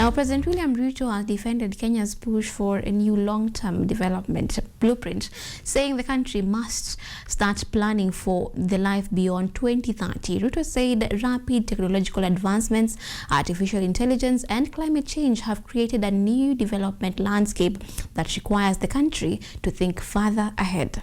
Now, President William Ruto has defended Kenya's push for a new long-term development blueprint, saying the country must start planning for the life beyond 2030. Ruto said rapid technological advancements, artificial intelligence, and climate change have created a new development landscape that requires the country to think further ahead.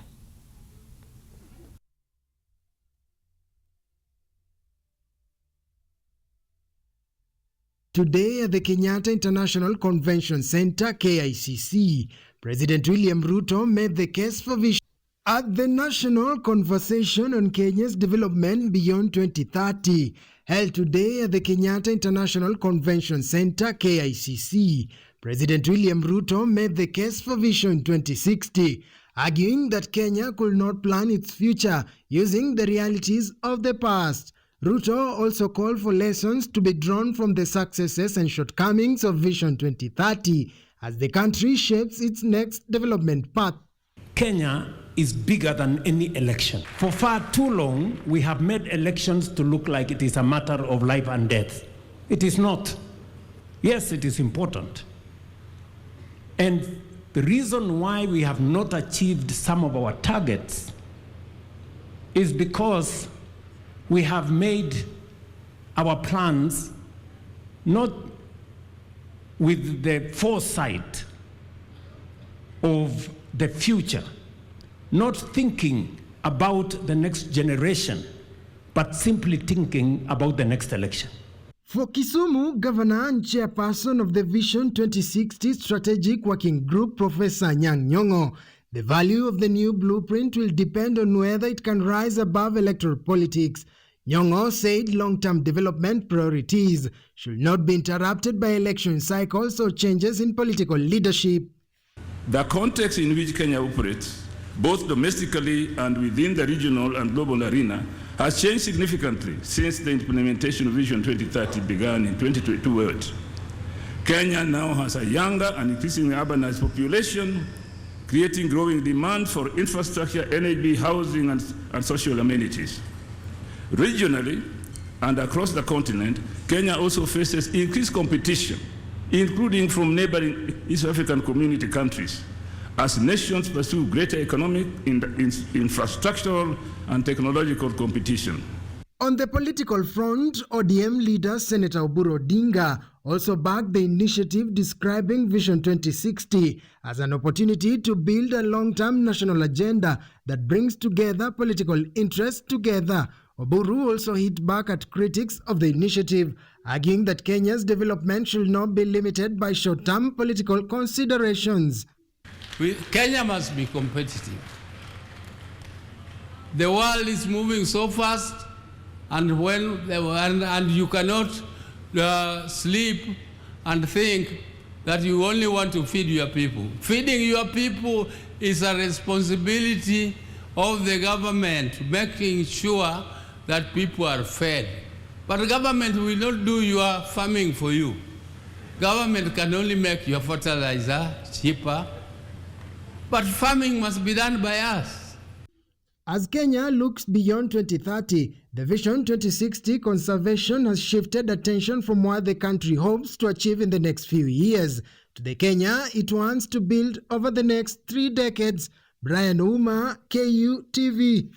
Today at the Kenyatta International Convention Center, KICC, President William Ruto made the case for vision at the National Conversation on Kenya's Development Beyond 2030, held today at the Kenyatta International Convention Center, KICC. President William Ruto made the case for Vision 2060, arguing that Kenya could not plan its future using the realities of the past. Ruto also called for lessons to be drawn from the successes and shortcomings of Vision 2030 as the country shapes its next development path. Kenya is bigger than any election. For far too long, we have made elections to look like it is a matter of life and death. It is not. Yes, it is important. And the reason why we have not achieved some of our targets is because we have made our plans not with the foresight of the future, not thinking about the next generation, but simply thinking about the next election. For Kisumu, Governor and Chairperson of the Vision 2060 Strategic Working Group, Professor Anyang' Nyong'o, the value of the new blueprint will depend on whether it can rise above electoral politics. Nyong'o said long-term development priorities should not be interrupted by election cycles or changes in political leadership. The context in which Kenya operates, both domestically and within the regional and global arena, has changed significantly since the implementation of Vision 2030 began in 2022. Kenya now has a younger and increasingly urbanized population, creating growing demand for infrastructure, energy, housing, and social amenities. Regionally and across the continent, Kenya also faces increased competition, including from neighboring East African community countries, as nations pursue greater economic, infrastructural, and technological competition. On the political front, ODM leader Senator Oburu Odinga also backed the initiative, describing Vision 2060 as an opportunity to build a long-term national agenda that brings together political interests together. Oburu also hit back at critics of the initiative, arguing that Kenya's development should not be limited by short-term political considerations. Kenya must be competitive. The world is moving so fast, and you cannot sleep and think that you only want to feed your people. Feeding your people is a responsibility of the government, making sure that people are fed. But the government will not do your farming for you. Government can only make your fertilizer cheaper, but farming must be done by us. As Kenya looks beyond 2030, the Vision 2060 conservation has shifted attention from what the country hopes to achieve in the next few years to the Kenya it wants to build over the next 3 decades. Brian Uma, KUTV.